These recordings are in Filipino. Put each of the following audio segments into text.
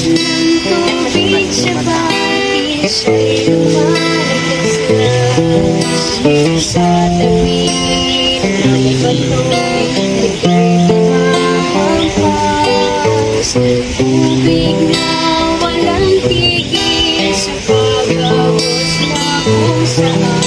ng tubig sa bahay siya'y lumalagas sa tabi ng batoy ika'y tumahampas tubig na walang tigil sa pag-agos na kung saan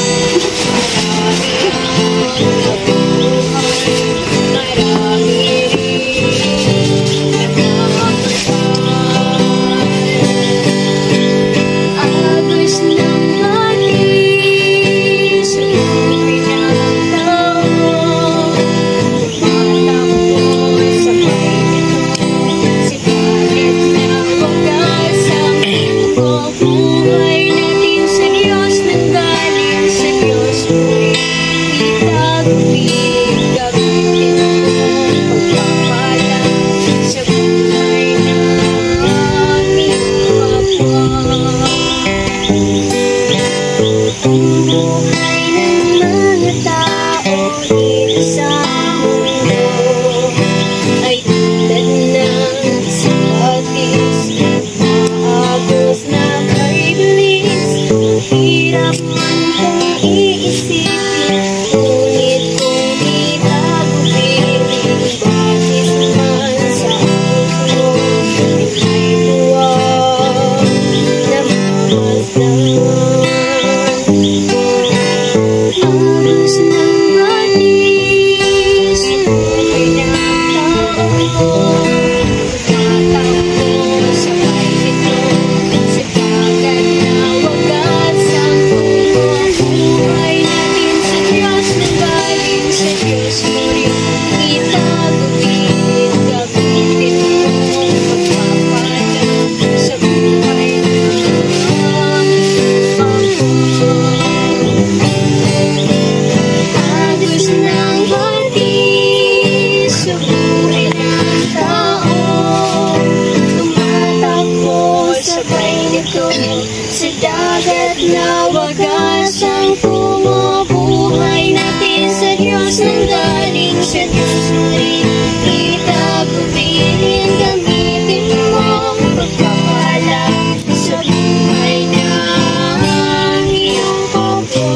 sa dagat na wagas ang pumubuhay natin sa Diyos nang galing sa Diyos rin. Itagubilin, gamitin mo ang pagpapala sa buhay ng iyong kapwa.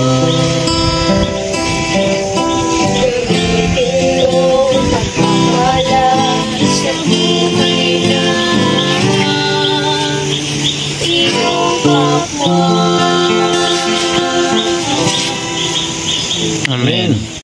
Gamitin mo ang pagpapala sa buhay ng iyong kapwa. Amen.